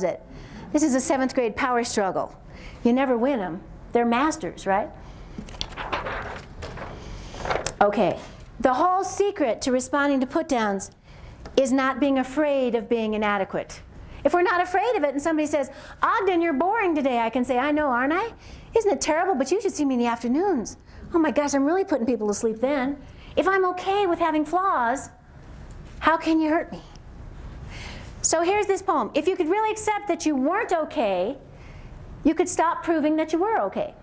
it. This is a 7th grade power struggle. You never win them. They're masters, right? Okay. The whole secret to responding to put-downs is not being afraid of being inadequate. If we're not afraid of it and somebody says, Ogden, you're boring today, I can say, I know, aren't I? Isn't it terrible? But you should see me in the afternoons. Oh my gosh, I'm really putting people to sleep then. If I'm okay with having flaws, how can you hurt me? So here's this poem. If you could really accept that you weren't okay, you could stop proving that you were okay.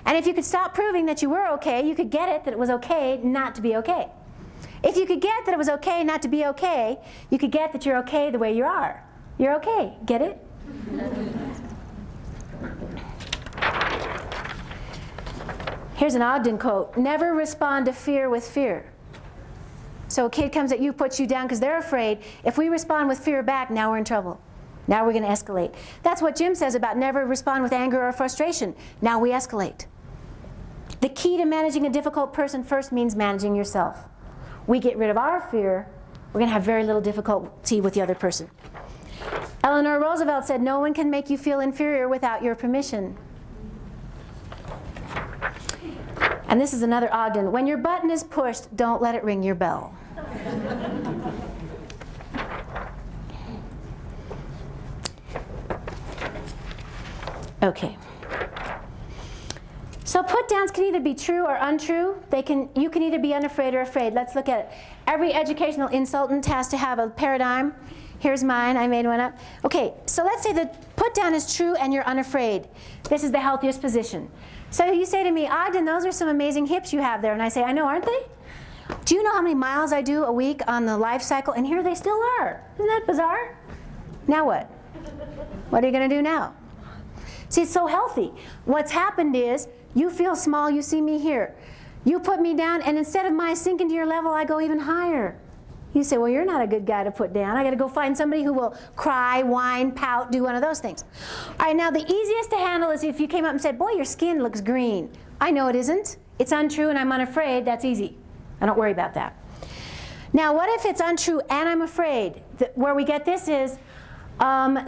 And if you could stop proving that you were okay, you could get it that it was okay not to be okay. If you could get that it was okay not to be okay, you could get that you're okay the way you are. You're okay. Get it? Here's an Ogden quote. Never respond to fear with fear. So a kid comes at you, puts you down because they're afraid. If we respond with fear back, now we're in trouble. Now we're going to escalate. That's what Jim says about never respond with anger or frustration. Now we escalate. The key to managing a difficult person first means managing yourself. We get rid of our fear, we're going to have very little difficulty with the other person. Eleanor Roosevelt said, no one can make you feel inferior without your permission. And this is another Ogden. When your button is pushed, don't let it ring your bell. Okay. So put-downs can either be true or untrue. You can either be unafraid or afraid. Let's look at it. Every educational consultant has to have a paradigm. Here's mine. I made one up. Okay, so let's say the put-down is true and you're unafraid. This is the healthiest position. So you say to me, Ogden, those are some amazing hips you have there. And I say, I know, aren't they? Do you know how many miles I do a week on the life cycle? And here they still are. Isn't that bizarre? Now what? What are you going to do now? See, it's so healthy. What's happened is you feel small, you see me here. You put me down, and instead of my sinking to your level, I go even higher. You say, well, you're not a good guy to put down. I got to go find somebody who will cry, whine, pout, do one of those things. All right, now the easiest to handle is if you came up and said, boy, your skin looks green. I know it isn't. It's untrue and I'm unafraid. That's easy. I don't worry about that. Now, what if it's untrue and I'm afraid? Where we get this is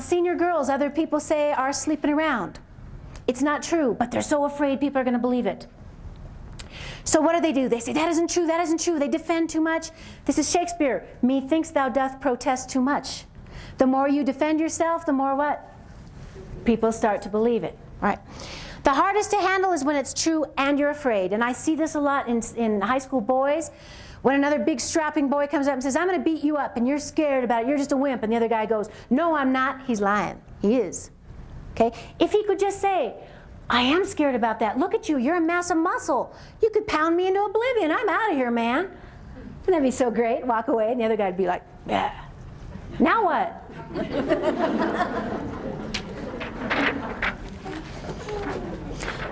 senior girls, other people say, are sleeping around. It's not true, but they're so afraid people are going to believe it. So what do? They say, that isn't true, that isn't true. They defend too much. This is Shakespeare. Methinks thou doth protest too much. The more you defend yourself, the more what? People start to believe it. All right. The hardest to handle is when it's true and you're afraid. And I see this a lot in high school boys. When another big strapping boy comes up and says, I'm going to beat you up, and you're scared about it, you're just a wimp. And the other guy goes, no, I'm not. He's lying. He is. Okay? If he could just say, I am scared about that. Look at you. You're a mass of muscle. You could pound me into oblivion. I'm out of here, man. Wouldn't that be so great? Walk away, and the other guy would be like, yeah. Now what?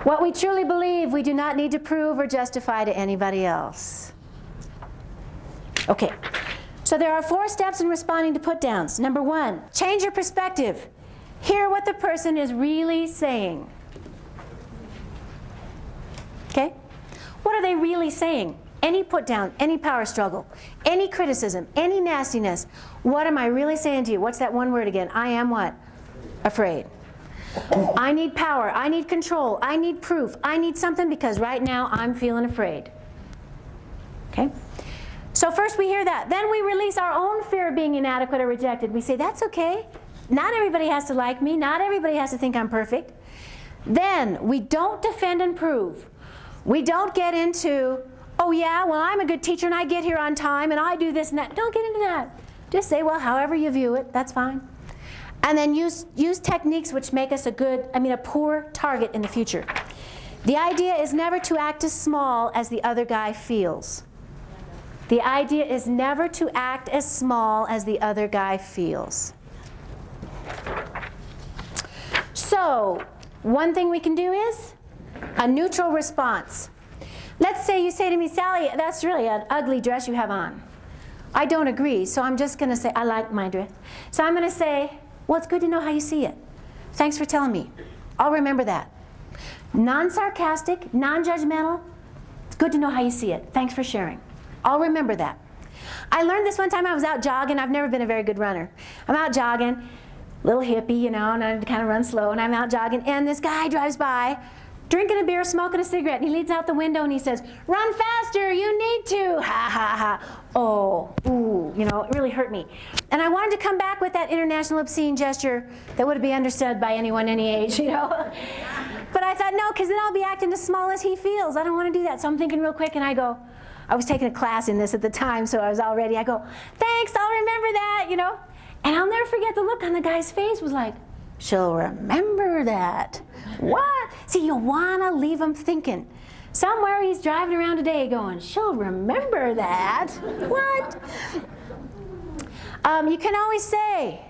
What we truly believe, we do not need to prove or justify to anybody else. Okay. So there are 4 steps in responding to put-downs. Number 1, change your perspective. Hear what the person is really saying. Okay? What are they really saying? Any put down, any power struggle, any criticism, any nastiness. What am I really saying to you? What's that one word again? I am what? Afraid. I need power. I need control. I need proof. I need something because right now I'm feeling afraid. Okay? So first we hear that. Then we release our own fear of being inadequate or rejected. We say, that's okay. Not everybody has to like me. Not everybody has to think I'm perfect. Then we don't defend and prove. We don't get into, oh yeah, well I'm a good teacher and I get here on time and I do this and that. Don't get into that. Just say, well, however you view it, that's fine. And then use techniques which make us a poor target in the future. The idea is never to act as small as the other guy feels. The idea is never to act as small as the other guy feels. So, one thing we can do is a neutral response. Let's say you say to me, Sally, that's really an ugly dress you have on. I don't agree, so I'm just going to say, I like my dress. So I'm going to say, well, it's good to know how you see it. Thanks for telling me. I'll remember that. Non-sarcastic, non-judgmental. It's good to know how you see it. Thanks for sharing. I'll remember that. I learned this one time I was out jogging. I've never been a very good runner. I'm out jogging. little hippie, you know, and I kind of run slow, and I'm out jogging, and this guy drives by, drinking a beer, smoking a cigarette, and he leans out the window and he says, "Run faster, you need to," ha, ha, ha. Oh, ooh, you know, it really hurt me. And I wanted to come back with that international obscene gesture that would be understood by anyone any age, you know. But I thought, no, because then I'll be acting as small as he feels. I don't want to do that. So I'm thinking real quick, and I go, I was taking a class in this at the time, so I was all ready. I go, "Thanks, I'll remember that," you know. And I'll never forget the look on the guy's face was like, "She'll remember that." What? See, you want to leave him thinking. Somewhere he's driving around today going, "She'll remember that." What? You can always say,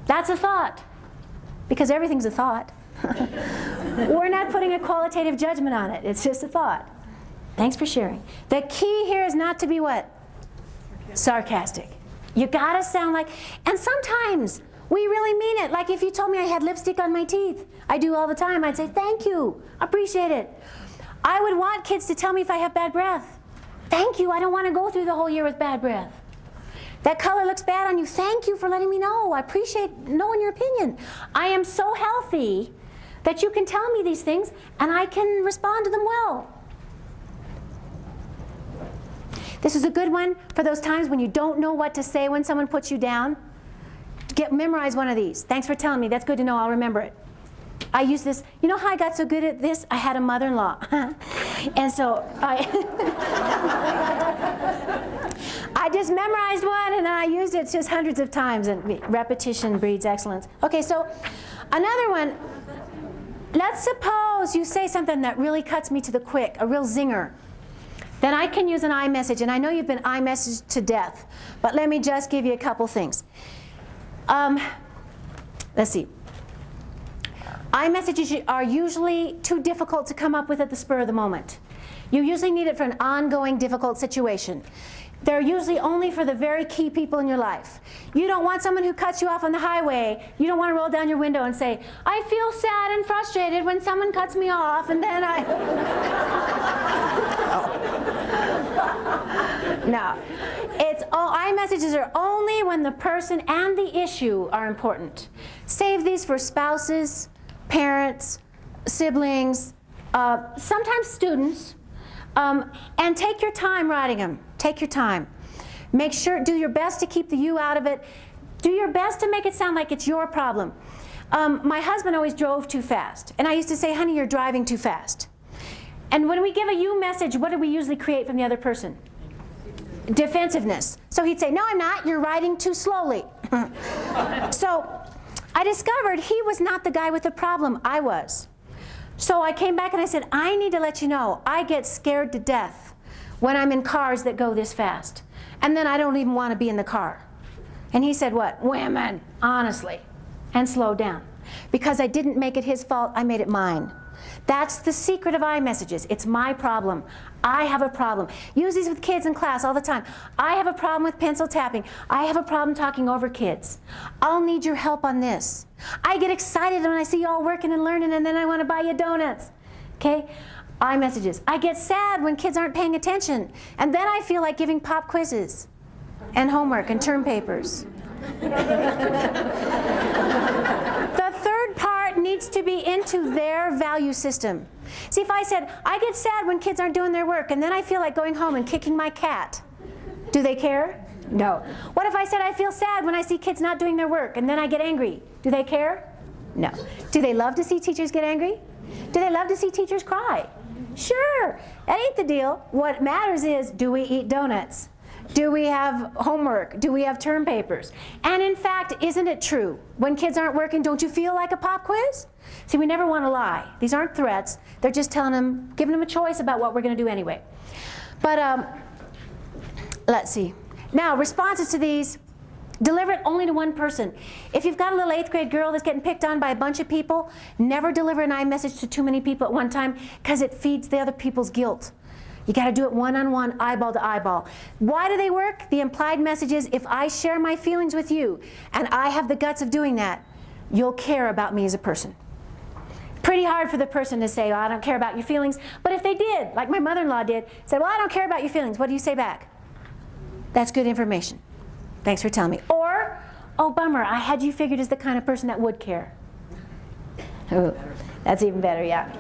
"That's a thought," because everything's a thought. We're not putting a qualitative judgment on it. It's just a thought. Thanks for sharing. The key here is not to be what? Sarcastic. You gotta sound like, and sometimes we really mean it. Like if you told me I had lipstick on my teeth, I do all the time, I'd say, "Thank you, appreciate it." I would want kids to tell me if I have bad breath. "Thank you, I don't want to go through the whole year with bad breath." "That color looks bad on you. Thank you for letting me know. I appreciate knowing your opinion. I am so healthy that you can tell me these things and I can respond to them well." This is a good one for those times when you don't know what to say when someone puts you down. Memorize one of these. "Thanks for telling me. That's good to know. I'll remember it." I use this. You know how I got so good at this? I had a mother-in-law. And so I just memorized one and I used it just hundreds of times, and repetition breeds excellence. Okay, so another one. Let's suppose you say something that really cuts me to the quick, a real zinger. Then I can use an iMessage, and I know you've been iMessaged to death, but let me just give you a couple things. Let's see. iMessages are usually too difficult to come up with at the spur of the moment. You usually need it for an ongoing difficult situation. They're usually only for the very key people in your life. You don't want someone who cuts you off on the highway. You don't want to roll down your window and say, "I feel sad and frustrated when someone cuts me off, and then I..." No. iMessages are only when the person and the issue are important. Save these for spouses, parents, siblings, sometimes students, and take your time writing them. Take your time. Make sure, do your best to keep the "you" out of it. Do your best to make it sound like it's your problem. My husband always drove too fast, and I used to say, "Honey, you're driving too fast." And when we give a "you" message, what do we usually create from the other person? Defensiveness. So he'd say, "No, I'm not. You're riding too slowly." So I discovered he was not the guy with the problem. I was. So I came back and I said, "I need to let you know, I get scared to death when I'm in cars that go this fast. And then I don't even want to be in the car." And he said, "What? Women, honestly." And slowed down. Because I didn't make it his fault, I made it mine. That's the secret of iMessages. It's my problem. I have a problem. Use these with kids in class all the time. I have a problem with pencil tapping. I have a problem talking over kids. I'll need your help on this. I get excited when I see you all working and learning, and then I want to buy you donuts. Okay? iMessages. I get sad when kids aren't paying attention, and then I feel like giving pop quizzes and homework and term papers. The third part needs to be into their value system. See, if I said, "I get sad when kids aren't doing their work, and then I feel like going home and kicking my cat," do they care? No. What if I said, "I feel sad when I see kids not doing their work, and then I get angry"? Do they care? No. Do they love to see teachers get angry? Do they love to see teachers cry? Sure. That ain't the deal. What matters is, do we eat donuts? Do we have homework? Do we have term papers? And in fact, isn't it true? When kids aren't working, don't you feel like a pop quiz? See, we never want to lie. These aren't threats. They're just telling them, giving them a choice about what we're going to do anyway. But let's see. Now, responses to these, deliver it only to one person. If you've got a little 8th grade girl that's getting picked on by a bunch of people, never deliver an iMessage to too many people at one time, because it feeds the other people's guilt. You got to do it one-on-one, eyeball to eyeball. Why do they work? The implied message is, if I share my feelings with you, and I have the guts of doing that, you'll care about me as a person. Pretty hard for the person to say, "Oh, I don't care about your feelings." But if they did, like my mother-in-law did, said, "Well, I don't care about your feelings," what do you say back? "That's good information. Thanks for telling me." Or, Oh, bummer, I had you figured as the kind of person that would care. Oh, that's even better, yeah.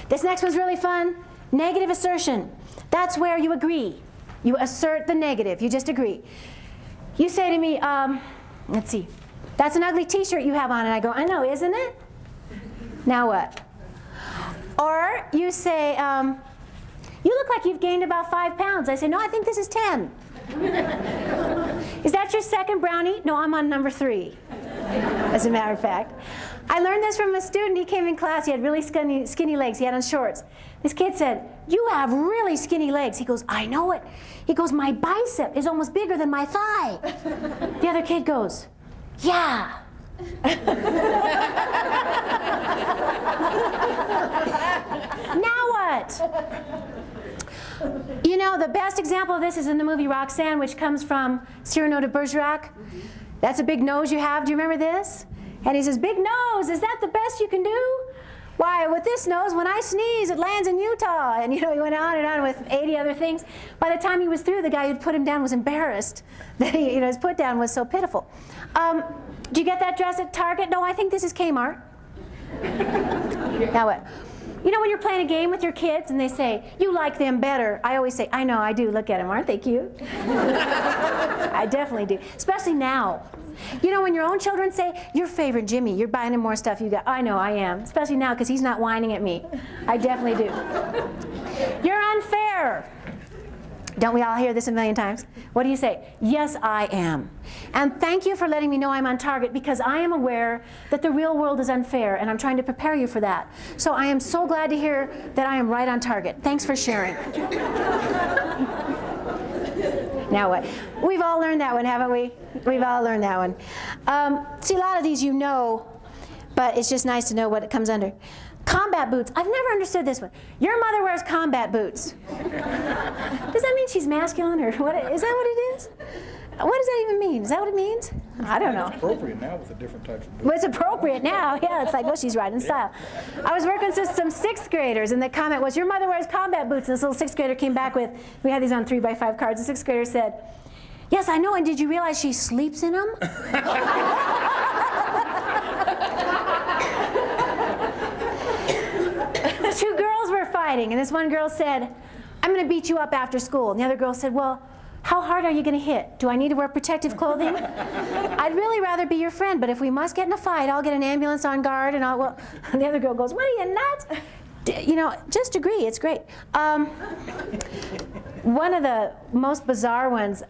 This next one's really fun. Negative assertion. That's where you agree. You assert the negative. You just agree. You say to me, let's see, that's an ugly t-shirt you have on. And I go, I know, isn't it? Now what? Or you say, you look like you've gained about 5 pounds. I say, no, I think this is 10. Is that your second brownie? No, I'm on number 3, as a matter of fact. I learned this from a student. He came in class. He had really skinny legs. He had on shorts. This kid said, you have really skinny legs. He goes, I know it. He goes, my bicep is almost bigger than my thigh. The other kid goes, yeah. Now what? You know, the best example of this is in the movie Roxanne, which comes from Cyrano de Bergerac. That's a big nose you have. Do you remember this? And he says, big nose, is that the best you can do? Why, with this nose, when I sneeze, it lands in Utah. And, you know, he went on and on with 80 other things. By the time he was through, the guy who'd put him down was embarrassed that he, you know, his put down was so pitiful. Do you get that dress at Target? No, I think this is Kmart. Now what? You know when you're playing a game with your kids and they say, you like them better. I always say, I know, I do. Look at them. Aren't they cute? I definitely do. Especially now. You know when your own children say, your favorite Jimmy, you're buying him more stuff you got. I know, I am. Especially now because he's not whining at me. I definitely do. You're unfair. Don't we all hear this a million times? What do you say? Yes, I am. And thank you for letting me know I'm on target, because I am aware that the real world is unfair, and I'm trying to prepare you for that. So I am so glad to hear that I am right on target. Thanks for sharing. Now what? We've all learned that one, haven't we? We've all learned that one. See, a lot of these you know, but it's just nice to know what it comes under. Combat boots. I've never understood this one. Your mother wears combat boots. Does that mean she's masculine, or what? Is that what it is? What does that even mean? Is that what it means? I don't know. It's appropriate now with the different types of boots. Well, it's appropriate now. Yeah, it's like, oh, she's riding style. I was working with some 6th graders, and the comment was, your mother wears combat boots. And this little 6th grader came back with, we had these on 3x5 cards. The 6th grader said, yes, I know, and did you realize she sleeps in them? Two girls were fighting, and this one girl said, I'm going to beat you up after school. And the other girl said, well, how hard are you going to hit? Do I need to wear protective clothing? I'd really rather be your friend, but if we must get in a fight, I'll get an ambulance on guard, and I'll, well, and the other girl goes, what are you, nuts? You know, just agree, it's great. One of the most bizarre ones,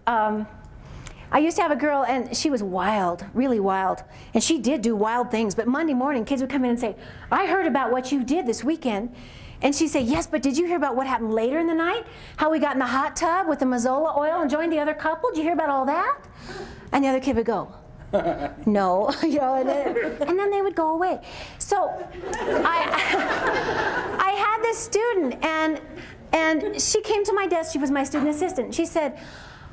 I used to have a girl, and she was wild, really wild. And she did do wild things, but Monday morning, kids would come in and say, I heard about what you did this weekend. And she'd say, yes, but did you hear about what happened later in the night? How we got in the hot tub with the Mazola oil and joined the other couple? Did you hear about all that? And the other kid would go, no, you know, and then they would go away. So I had this student, and she came to my desk. She was my student assistant. She said,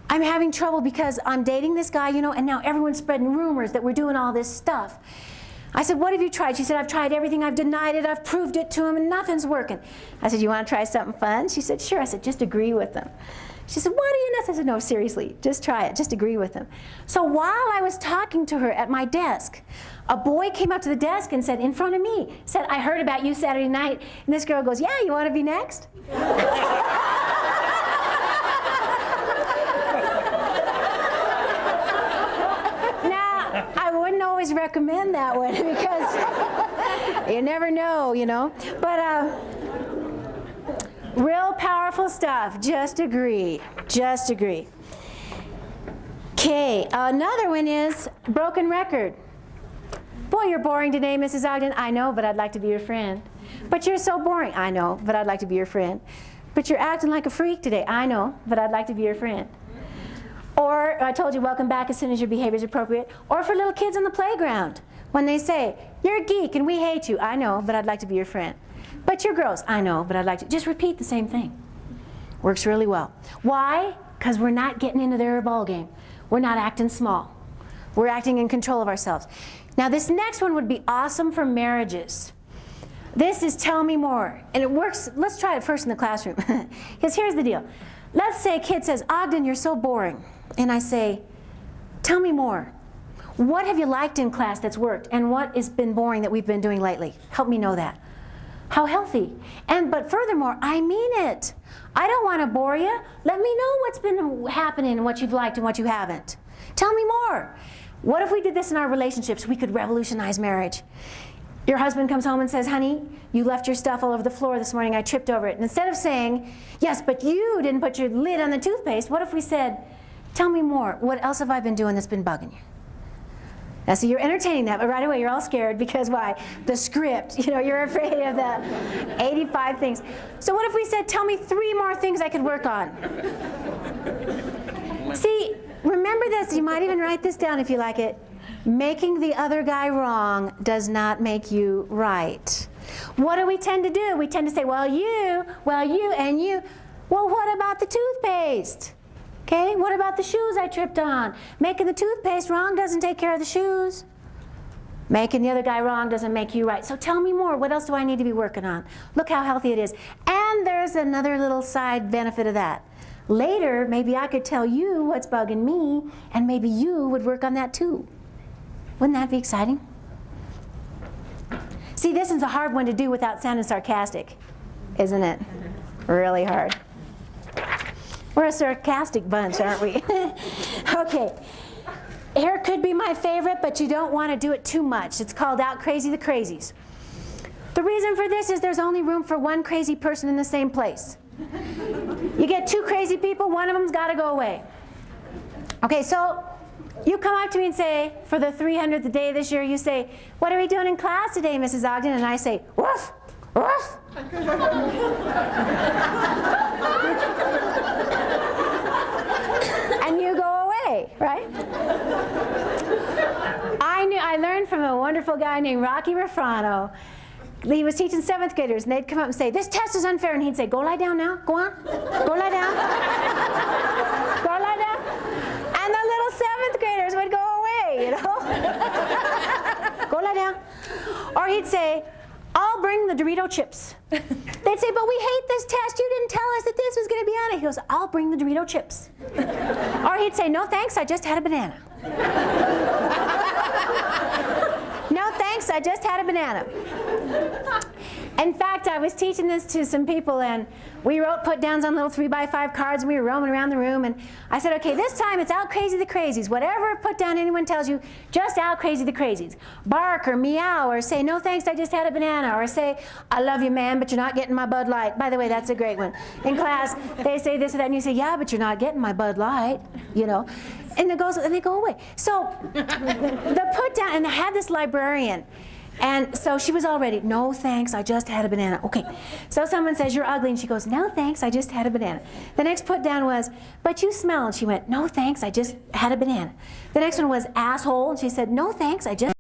I'm having trouble because I'm dating this guy, you know, and now everyone's spreading rumors that we're doing all this stuff. I said, what have you tried? She said, I've tried everything. I've denied it. I've proved it to him, and nothing's working. I said, you want to try something fun? She said, sure. I said, just agree with them. She said, what are you nuts? I said, no, seriously, just try it. Just agree with them. So while I was talking to her at my desk, a boy came up to the desk and said, in front of me, said, I heard about you Saturday night. And this girl goes, yeah, you want to be next? I wouldn't always recommend that one because you never know, you know. But real powerful stuff. Just agree. Just agree. Okay, another one is broken record. Boy, you're boring today, Mrs. Ogden. I know, but I'd like to be your friend. But you're so boring. I know, but I'd like to be your friend. But you're acting like a freak today. I know, but I'd like to be your friend. Or I told you, welcome back as soon as your behavior is appropriate. Or for little kids on the playground, when they say, you're a geek and we hate you. I know, but I'd like to be your friend. But you're gross. I know, but I'd like to. Just repeat the same thing. Works really well. Why? Because we're not getting into their ball game. We're not acting small. We're acting in control of ourselves. Now this next one would be awesome for marriages. This is tell me more. And it works. Let's try it first in the classroom. Because here's the deal. Let's say a kid says, Ogden, you're so boring. and I say, tell me more. What have you liked in class that's worked, and what has been boring that we've been doing lately? Help me know that. How healthy. But furthermore, I mean it. I don't want to bore you. Let me know what's been happening and what you've liked and what you haven't. Tell me more. What if we did this in our relationships? We could revolutionize marriage. Your husband comes home and says, honey, you left your stuff all over the floor this morning. I tripped over it. And instead of saying, yes, but you didn't put your lid on the toothpaste, what if we said, tell me more. What else have I been doing that's been bugging you? Now, so you're entertaining that, but right away you're all scared because why? The script, you're afraid of the 85 things. So what if we said, tell me 3 more things I could work on? See, remember this, you might even write this down if you like it. Making the other guy wrong does not make you right. What do we tend to do? We tend to say, well, you, and you. Well, what about the toothpaste? Okay, what about the shoes I tripped on? Making the toothpaste wrong doesn't take care of the shoes. Making the other guy wrong doesn't make you right. So tell me more. What else do I need to be working on? Look how healthy it is. And there's another little side benefit of that. Later, maybe I could tell you what's bugging me, and maybe you would work on that too. Wouldn't that be exciting? See, this is a hard one to do without sounding sarcastic, isn't it? Really hard. We're a sarcastic bunch, aren't we? Okay. Here could be my favorite, but you don't want to do it too much. It's called Out Crazy the Crazies. The reason for this is there's only room for one crazy person in the same place. You get 2 crazy people, one of them's got to go away. Okay, so you come up to me and say, for the 300th day this year, you say, what are we doing in class today, Mrs. Ogden? And I say, woof, woof. And you go away, right? I learned from a wonderful guy named Rocky Refrano. He was teaching 7th graders, and they'd come up and say, this test is unfair. And he'd say, go lie down now. Go on. Go lie down. Go lie down. And the little 7th graders would go away, Go lie down. Or he'd say, I'll bring the Dorito chips. They'd say, but we hate this test. You didn't tell us that this was going to be on it. He goes, I'll bring the Dorito chips. Or he'd say, no thanks, I just had a banana. No thanks, I just had a banana. In fact, I was teaching this to some people, and we wrote put-downs on little 3x5 cards, and we were roaming around the room, and I said, okay, this time it's out crazy the crazies. Whatever put-down anyone tells you, just out crazy the crazies. Bark or meow or say, no thanks, I just had a banana, or say, I love you, man, but you're not getting my Bud Light. By the way, that's a great one. In class, they say this or that, and you say, yeah, but you're not getting my Bud Light, And they go away. So the put-down, and I had this librarian, and so she was all ready. No thanks, I just had a banana. Okay, so someone says, you're ugly, and she goes, no thanks, I just had a banana. The next put down was, but you smell, and she went, no thanks, I just had a banana. The next one was asshole, and she said, no thanks, I just